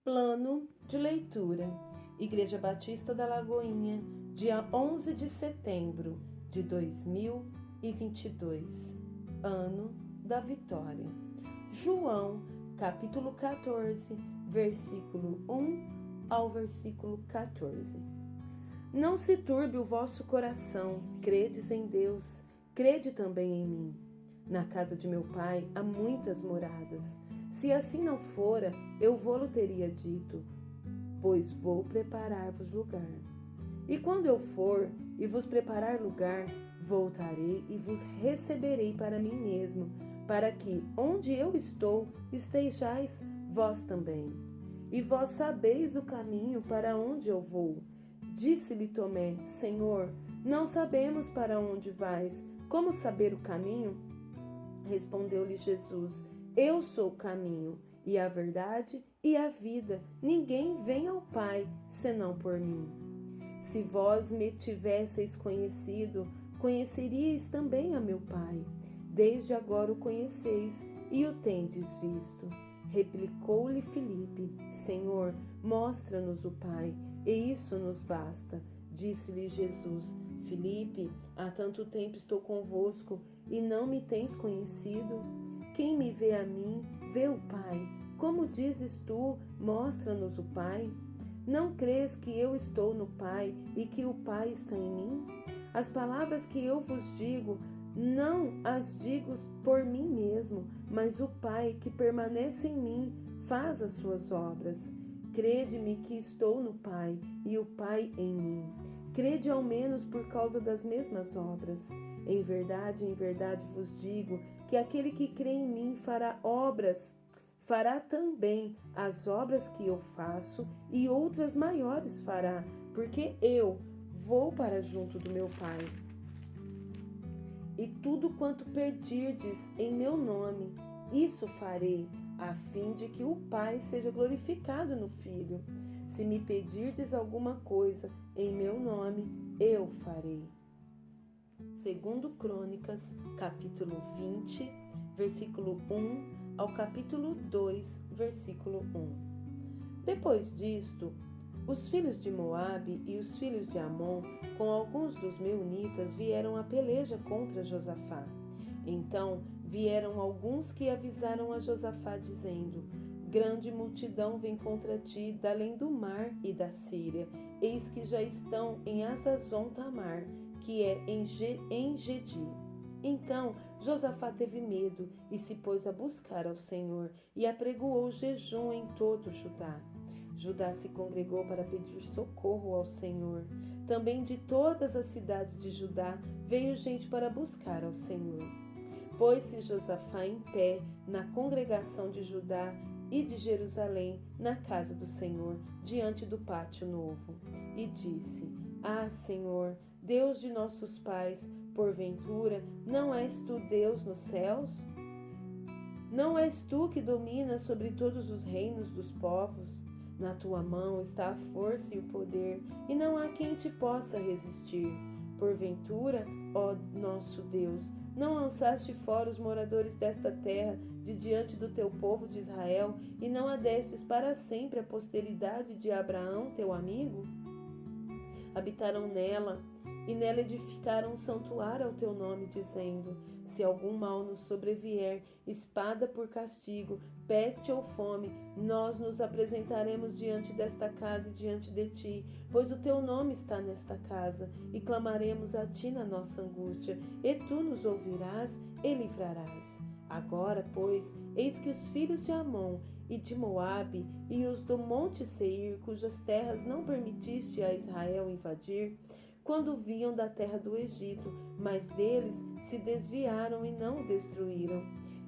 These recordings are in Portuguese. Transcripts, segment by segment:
Plano de leitura. Igreja Batista da Lagoinha, dia 11 de setembro de 2022, ano da vitória. João, capítulo 14, versículo 1 ao versículo 14. Não se turbe o vosso coração, credes em Deus, crede também em mim. Na casa de meu pai há muitas moradas. Se assim não fora, eu vô-lo teria dito, pois vou preparar-vos lugar. E quando eu for e vos preparar lugar, voltarei e vos receberei para mim mesmo, para que, onde eu estou, estejais vós também. E vós sabeis o caminho para onde eu vou. Disse-lhe Tomé, Senhor, não sabemos para onde vais, como saber o caminho? Respondeu-lhe Jesus, eu sou o caminho, e a verdade e a vida. Ninguém vem ao Pai, senão por mim. Se vós me tivesseis conhecido, conheceríeis também a meu Pai. Desde agora o conheceis e o tendes visto. Replicou-lhe Filipe, Senhor, mostra-nos o Pai, e isso nos basta. Disse-lhe Jesus, Filipe, há tanto tempo estou convosco, e não me tens conhecido? Quem me vê a mim, vê o Pai. Como dizes tu, mostra-nos o Pai? Não crês que eu estou no Pai e que o Pai está em mim? As palavras que eu vos digo, não as digo por mim mesmo, mas o Pai que permanece em mim faz as suas obras. Crede-me que estou no Pai e o Pai em mim. Crede ao menos por causa das mesmas obras. Em verdade vos digo que aquele que crê em mim fará também as obras que eu faço e outras maiores fará, porque eu vou para junto do meu Pai. E tudo quanto pedirdes em meu nome, isso farei, a fim de que o Pai seja glorificado no Filho. Se me pedirdes alguma coisa em meu nome, eu farei. Segundo Crônicas, capítulo 20, versículo 1 ao capítulo 2, versículo 1. Depois disto, os filhos de Moabe e os filhos de Amon, com alguns dos meunitas, vieram à peleja contra Josafá. Então vieram alguns que avisaram a Josafá, dizendo, grande multidão vem contra ti, da além do mar e da Síria. Eis que já estão em Hazazon Tamar, que é em Gedi. Então Josafá teve medo e se pôs a buscar ao Senhor e apregoou jejum em todo Judá. Judá se congregou para pedir socorro ao Senhor. Também de todas as cidades de Judá veio gente para buscar ao Senhor. Pôs-se Josafá em pé na congregação de Judá e de Jerusalém, na casa do Senhor, diante do pátio novo, e disse, Ah, Senhor, Deus de nossos pais, porventura, não és tu Deus nos céus? Não és tu que dominas sobre todos os reinos dos povos? Na tua mão está a força e o poder, e não há quem te possa resistir. Porventura, ó nosso Deus, não lançaste fora os moradores desta terra de diante do teu povo de Israel, e não a destes para sempre a posteridade de Abraão, teu amigo? Habitaram nela, e nela edificaram um santuário ao teu nome, dizendo, se algum mal nos sobrevier, espada por castigo, peste ou fome, nós nos apresentaremos diante desta casa e diante de ti, pois o teu nome está nesta casa, e clamaremos a ti na nossa angústia, e tu nos ouvirás e livrarás. Agora, pois, eis que os filhos de Amon e de Moabe e os do monte Seir, cujas terras não permitiste a Israel invadir, quando vinham da terra do Egito, mas deles se desviaram e não o destruíram.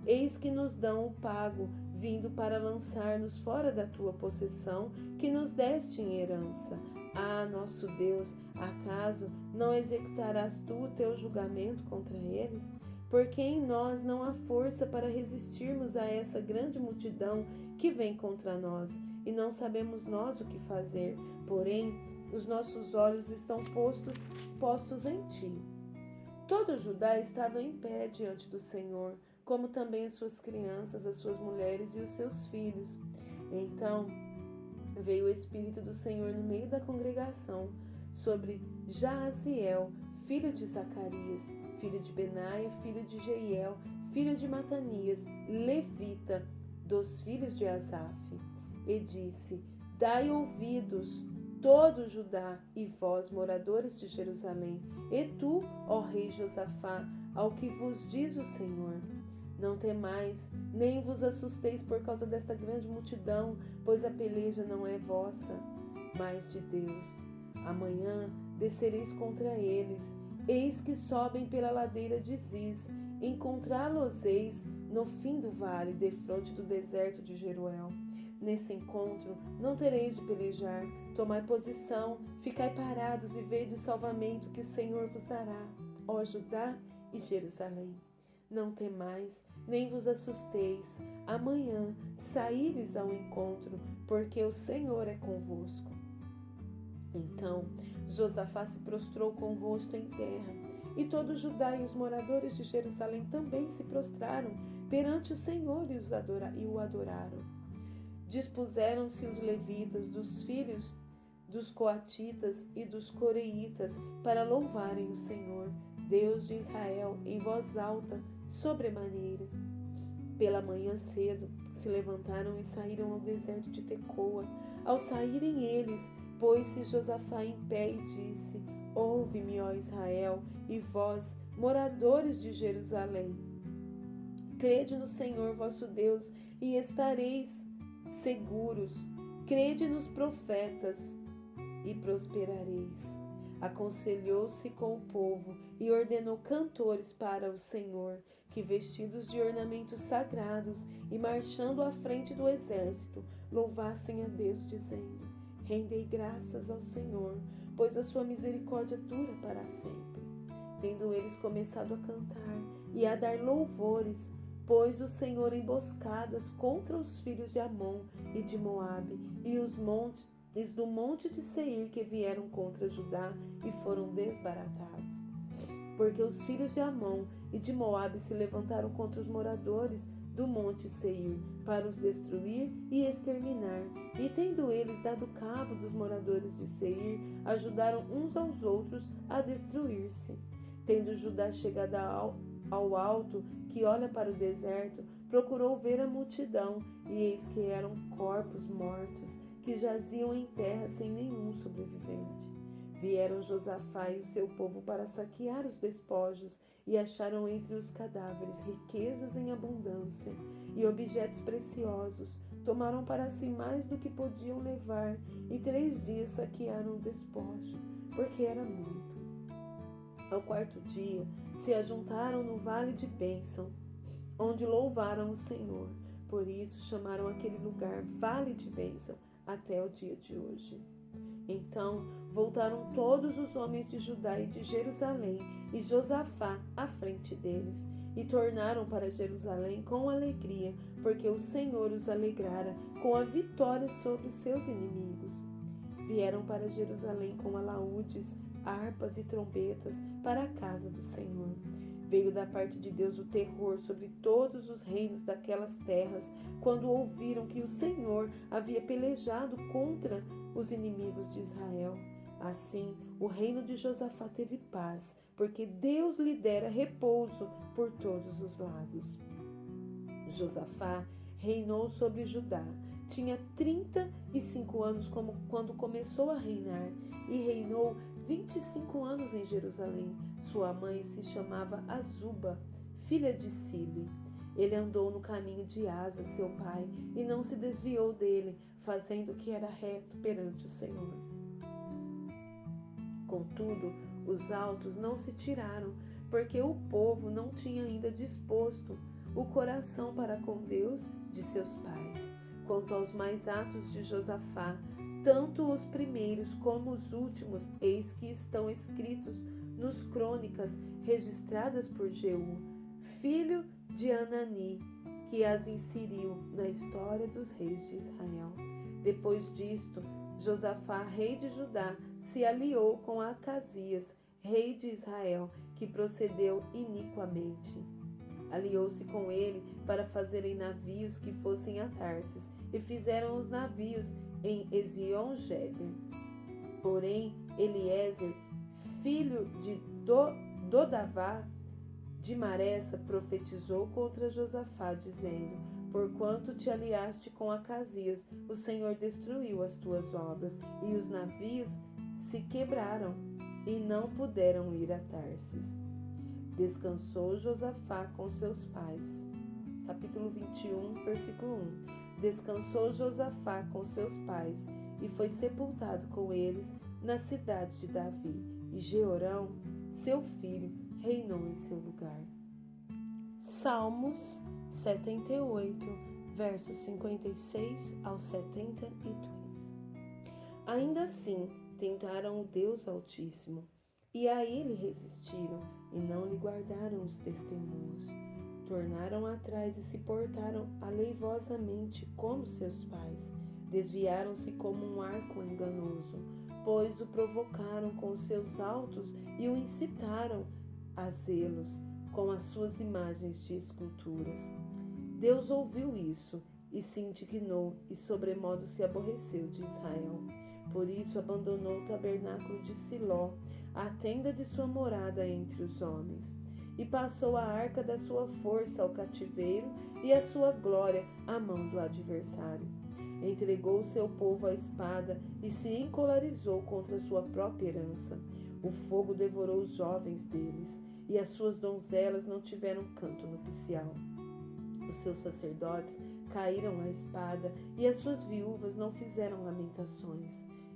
Eis que nos dão o pago, vindo para lançar-nos fora da tua possessão, que nos deste em herança. Ah, nosso Deus, acaso não executarás tu o teu julgamento contra eles? Porque em nós não há força para resistirmos a essa grande multidão que vem contra nós, e não sabemos nós o que fazer, porém os nossos olhos estão postos em ti. Todo Judá estava em pé diante do Senhor, como também as suas crianças, as suas mulheres e os seus filhos. Então Veio o Espírito do Senhor no meio da congregação sobre Jaaziel, filho de Zacarias, filho de Benaia, filho de Jeiel, filho de Matanias, levita, dos filhos de Asaf. E disse: Dai ouvidos, todo Judá, e vós, moradores de Jerusalém, e tu, ó rei Josafá, ao que vos diz o Senhor. Não temais, nem vos assusteis por causa desta grande multidão, pois a peleja não é vossa, mas de Deus. Amanhã descereis contra eles, eis que sobem pela ladeira de Ziz, encontrá-los-eis no fim do vale, defronte do deserto de Jeruel. Nesse encontro não tereis de pelejar, tomai posição, ficai parados e vede o salvamento que o Senhor vos dará, ó Judá e Jerusalém. Não temais, nem vos assusteis, amanhã saíres ao encontro, porque o Senhor é convosco. Então Josafá se prostrou com o rosto em terra, e todo Judá e os moradores de Jerusalém também se prostraram perante o Senhor e o adoraram. Dispuseram-se os levitas dos filhos dos coatitas e dos coreitas para louvarem o Senhor, Deus de Israel, em voz alta, sobremaneira. Pela manhã cedo se levantaram e saíram ao deserto de Tecoa. Ao saírem eles, pôs-se Josafá em pé e disse: Ouve-me, ó Israel, e vós, moradores de Jerusalém. Crede no Senhor vosso Deus e estareis seguros. Crede nos profetas e prosperareis. Aconselhou-se com o povo e ordenou cantores para o Senhor, que vestidos de ornamentos sagrados e marchando à frente do exército, louvassem a Deus, dizendo: Rendei graças ao Senhor, pois a sua misericórdia dura para sempre. Tendo eles começado a cantar e a dar louvores, pôs o Senhor emboscadas contra os filhos de Amon e de Moabe e os do monte de Seir que vieram contra Judá e foram desbaratados. Porque os filhos de Amon e de Moabe se levantaram contra os moradores do monte Seir para os destruir e exterminar. E tendo eles dado cabo dos moradores de Seir, ajudaram uns aos outros a destruir-se. Tendo Judá chegado ao alto que olha para o deserto, procurou ver a multidão, e eis que eram corpos mortos, que jaziam em terra sem nenhum sobrevivente. Vieram Josafá e o seu povo para saquear os despojos, e acharam entre os cadáveres riquezas em abundância e objetos preciosos. Tomaram para si mais do que podiam levar, e 3 dias saquearam o despojo, porque era muito. Ao 4º dia, se ajuntaram no vale de Bênção, onde louvaram o Senhor. Por isso chamaram aquele lugar Vale de Bênção até o dia de hoje. Então voltaram todos os homens de Judá e de Jerusalém, e Josafá à frente deles, e tornaram para Jerusalém com alegria, porque o Senhor os alegrara com a vitória sobre os seus inimigos. Vieram para Jerusalém com alaúdes, harpas e trombetas para a casa do Senhor. Veio da parte de Deus o terror sobre todos os reinos daquelas terras, quando ouviram que o Senhor havia pelejado contra os inimigos de Israel. Assim, o reino de Josafá teve paz, porque Deus lhe dera repouso por todos os lados. Josafá reinou sobre Judá. Tinha 35 anos quando começou a reinar, e reinou 25 anos em Jerusalém. Sua mãe se chamava Azuba, filha de Sile. Ele andou no caminho de Asa, seu pai, e não se desviou dele, fazendo o que era reto perante o Senhor. Contudo, os altos não se tiraram, porque o povo não tinha ainda disposto o coração para com Deus de seus pais. Quanto aos mais atos de Josafá, tanto os primeiros como os últimos, eis que estão escritos nos crônicas registradas por Jeú, filho de Anani, que as inseriu na história dos reis de Israel. Depois disto, Josafá, rei de Judá, se aliou com Acasias, rei de Israel, que procedeu iniquamente. Aliou-se com ele para fazerem navios que fossem a Tarsis, e fizeram os navios em Ezion-Geber. Porém, Eliezer, filho de Dodavá de Maressa, profetizou contra Josafá, dizendo: Porquanto te aliaste com Acasias, o Senhor destruiu as tuas obras, e os navios se quebraram, e não puderam ir a Tarsis. Descansou Josafá com seus pais. Capítulo 21, versículo 1. Descansou Josafá com seus pais, e foi sepultado com eles na cidade de Davi, e Jeorão, seu filho, reinou em seu lugar. Salmos 78, versos 56 ao 73. Ainda assim, tentaram o Deus Altíssimo, e a ele resistiram, e não lhe guardaram os testemunhos. Tornaram atrás e se portaram aleivosamente como seus pais. Desviaram-se como um arco enganoso, pois o provocaram com seus altos e o incitaram a zelos com as suas imagens de esculturas. Deus ouviu isso e se indignou e sobremodo se aborreceu de Israel. Por isso abandonou o tabernáculo de Siló, a tenda de sua morada entre os homens, e passou a arca da sua força ao cativeiro e a sua glória à mão do adversário. Entregou o seu povo à espada e se encolarizou contra sua própria herança. O fogo devorou os jovens deles, e as suas donzelas não tiveram canto nupcial. Os seus sacerdotes caíram à espada, e as suas viúvas não fizeram lamentações.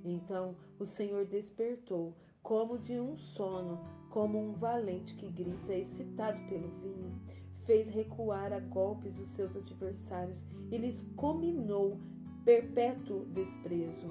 Então o Senhor despertou, como de um sono, como um valente que grita, excitado pelo vinho. Fez recuar a golpes os seus adversários e lhes comminou perpétuo desprezo.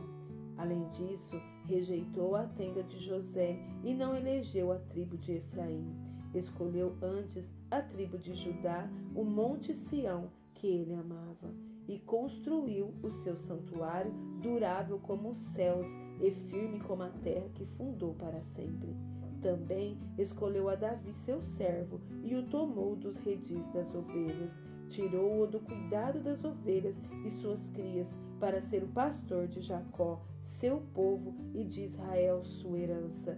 Além disso, rejeitou a tenda de José e não elegeu a tribo de Efraim. Escolheu antes a tribo de Judá, o monte Sião, que ele amava, e construiu o seu santuário, durável como os céus e firme como a terra que fundou para sempre. Também escolheu a Davi, seu servo, e o tomou dos redis das ovelhas. Tirou-o do cuidado das ovelhas e suas crias, para ser o pastor de Jacó, seu povo, e de Israel, sua herança.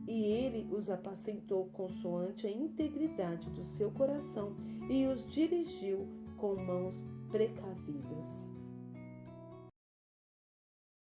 E ele os apacentou consoante a integridade do seu coração e os dirigiu com mãos precavidas.